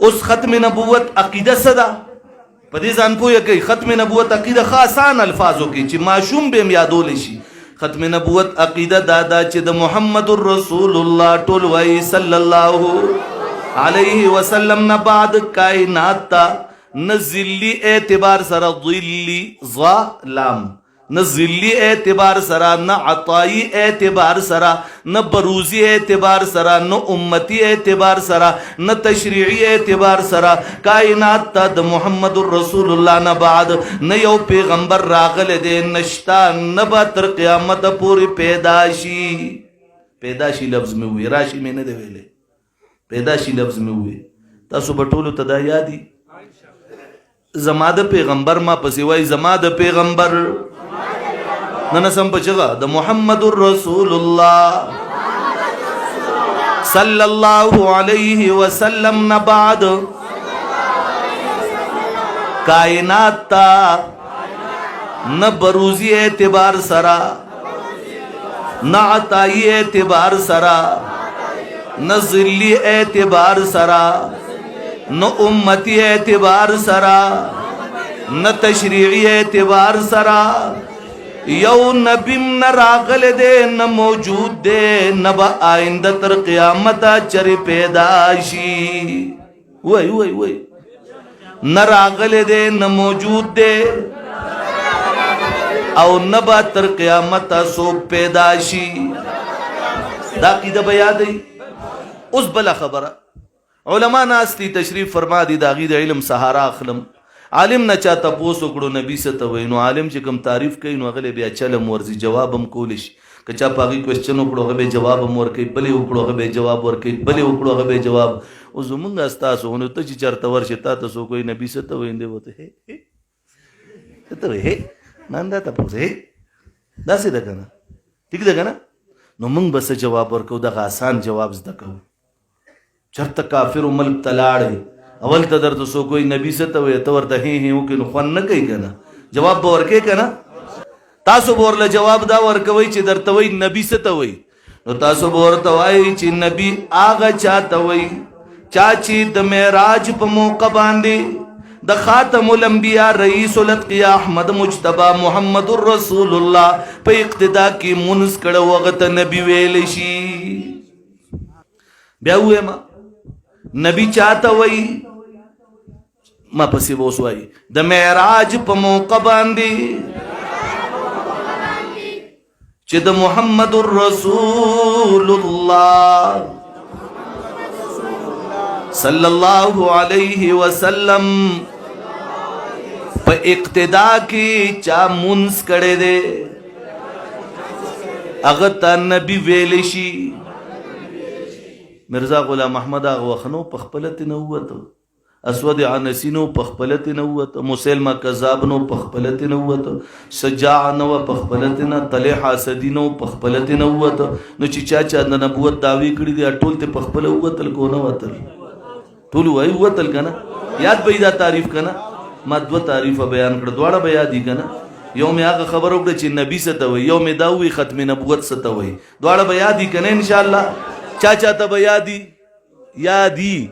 اوس ختم نبوت عقیده صدا په دې ځان پوهه کوي. ختم نبوت عقیده خاصان الفاظو کې چې معشوم به یادول شي. ختم نبوت عقیده دادا چې د محمد رسول الله ټول وای صلی الله علیه وسلم نه بعد کائنات تا نزلی اعتبار سره ظلی ظلام، نہ ذلی اعتبار سرا، نہ عطائی اعتبار سرا، نہ بروزی اعتبار سرا، نہ امتی اعتبار سرا، نہ تشریعی اعتبار سرا کائنات تا د محمد رسول اللہ نہ بعد نہ یو پیغمبر راغل دے نشتا نہ با تر قیامت پوری پیداشی. پیداشی لفظ میں ہوئی، راشی میں نہ دے ویلے، پیداشی لفظ میں ہوئی. تاسو بطولو تدا یادی زما د پیغمبر ما پسی وائی زما د پیغمبر ننسم بچگا دا محمد الرسول اللہ صلی اللہ علیہ وسلم نبعد کائنات تا نہ بروزی اعتبار سرا، نہ عطائی اعتبار سرا، نہ ذلی اعتبار سرا، نہ امتی اعتبار سرا، نہ تشریعی اعتبار سرا یو نبیم نہ راغل دے نہ موجود دے نہ با آئندہ تر قیامتا چر پیداشی. وہی وہی وہی نہ راغل دے نہ موجود دے او نہ با تر قیامتا سو پیداشی. دا قیدہ بیادی اس بلا خبرہ علماء ناستی تشریف فرما دی دا غید علم سہارا اخلم. عالم نہ چاہتا پوسو کڑو نبی ستوئی نو عالم چی کم تعریف کئی نو اغلے بیا چلم ورزی جوابم کولش کچا پاگی کوشچن اکڑو غبے جوابم ورکی بلی اکڑو غبے جواب ورکی بلی اکڑو غبے جواب او زمانگا استاسو ہونو تا چی چارتا ورشتا تسو کوئی نبی ستوئی اندے وہ تو ہے ستوئی ہے ناندا تا پوسے ہے دا سی دا کنا ٹھیک دا کنا نو منگ بس جواب ورکو دا آسان جواب زدکو چرتا کافر و ملک تلاڑے اول تا در تو سو کوئی نبی سے توی تو ورطا ہی ہی ہوکی نخوان نکی کنا جواب باورکے کنا تاسو بورلا جواب دا ورکوی چی در توی نبی سے توی نو تاسو بورتوائی چی نبی آغا چا توی چاچی دا میراج پا موقع باندی دا خاتم الانبیاء رئیس الاتقیاء احمد مجتبہ محمد الرسول اللہ پا اقتدا کی منس کڑا وقت نبی ویلشی. بیا ہوئے ماں نبی چاہتا وئی ما پسی بوس وائی دا معراج پا موقع باندی چی دا محمد الرسول اللہ صلی اللہ علیہ وسلم پا اقتدا کی چا منس کڑے دے اغتا نبی ویلشی. مرزا غلام احمد آغا وخنو پخپلت نووت، اسود عنسینو پخپلت نووت، مسلمہ کذابنو پخپلت نووت، سجاعنو پخپلت نا، طلح حاسدینو پخپلت نووت. نو چی چاچا دا نبوت دعوی کری دیا ٹول تے پخپل اوتل کو نووتل ٹول وائی اوتل کنا. یاد بای دا تعریف کنا ما دو تعریف بیان کر دوارا بیادی کنا. یوم آغا خبر اکڑا چی نبی ستوئی، یوم داوی ختم نبوت ستوئی، دوارا بیادی کنا انشاءاللہ. چاچا تب یادی یادی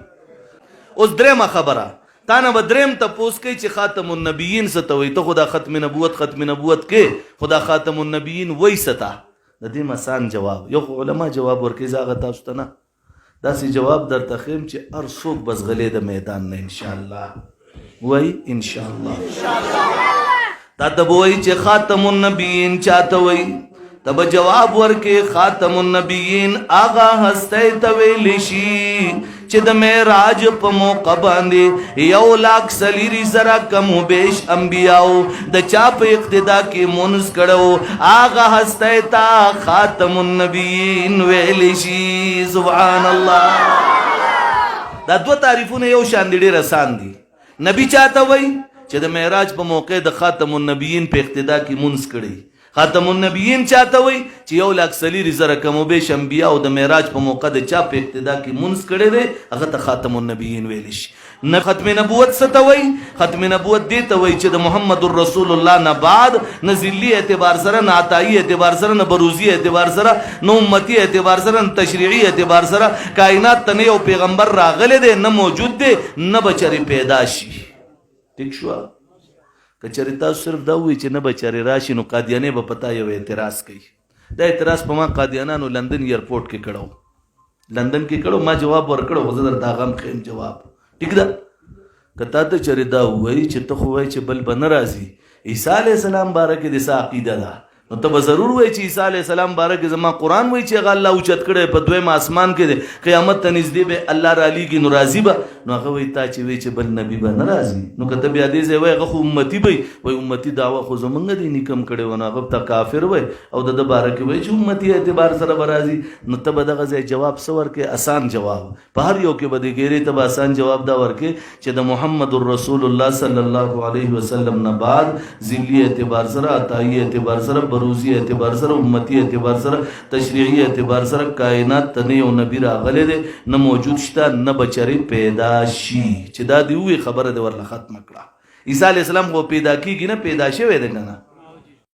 اس درم خبرہ تانا با درم تا پوس کئی چی خاتم النبیین ستوئی تو خدا ختم نبوت کے خدا خاتم النبیین وی ستا. ندیم آسان جواب یو علماء جواب ورکی زاغتا استنا دا سی جواب در تخیم چی ارسوک بس غلی دا میدان نا انشاءاللہ وی انشاءاللہ تا تب وی چی خاتم النبیین چاہتا وی تب جواب ورکے خاتم النبیین آغا ہستے تویلشی چی دا میراج پا موقع باندے یو لاکھ سلیری ذرا کم و بیش انبیاءو دا چاپ اقتدا کی منز کڑو آغا ہستے تا خاتم النبیین ویلشی. سبحان اللہ. دا دو تعریفوں نے یو شاندیڑی رسان دی. نبی چاہتا وئی چی دا میراج پا موقع دا خاتم النبیین پہ اقتدا کی منز کڑی، خاتم النبیین چاته وای چې 1,40,000 کم او بیش انبیا او د معراج په موقع د چا په ابتدا کې منځ کړي دی هغه ته خاتم النبیین ویل شي. نه ختم نبوت څه ته وای؟ ختم نبوت دې ته وای چې د محمد رسول الله نه بعد نه ذلی اعتبار سره، نه عطایی اعتبار سره، نه بروزی اعتبار سره، نه امتی اعتبار سره، نه تشریعی اعتبار سره کائنات ته نه یو پیغمبر راغلی دی، نه موجود دی، نه بچری پیدا شي. ٹھیک شو؟ کچری تاسو صرف دا وی چې نه بچری راشي نو قادیانه به پتا یو اعتراض کوي. دا اعتراض په ما قادیانانو لندن ایرپورټ کې کړو، لندن کې کړو، ما جواب ورکړو، زه درته غم خیم جواب. ٹھیک ده؟ کته ته چری دا وای چې ته خو وای چې بل بن راځي عیسی علی السلام باره کې د څه عقیده ده، نو ته به ضرور وای چې عیسی علی السلام باره کې زما قرآن وای چې هغه الله اوچت کړی په دویم آسمان کې دی، قیامت ته نږدې به الله رالیږي نو راضي به. نو هغه وای تا چې وای چې بل نبی به نه راځي، نو که ته بیا دې ځای وای هغه خو امتي به وای امتي دعوه خو زمونږ دی نیکم کړی و، نو هغه ته کافر وای او د ده باره کې وای چې امتي اعتبار سره به راځي. نو ته به دغه ځای جواب څه ورکې؟ آسان جواب. په هر یو کې به د ګیرې ته به آسان جواب دا ورکې چې د محمد رسول الله صلی الله علیه وسلم نه بعد ذلی اعتبار سره، عطایی اعتبار سره، بروزی اعتبار سره، امتی اعتبار سره، تشریعی اعتبار سره کائنات ته نه یو نبی راغلی دی، نه موجود شته، نه بچری پیدا شي. چې دا دی وی خبره د ورله ختم کړه. عیسی علیه السلام خو پیدا کیږي نه، پیدا شوی دی که نه؟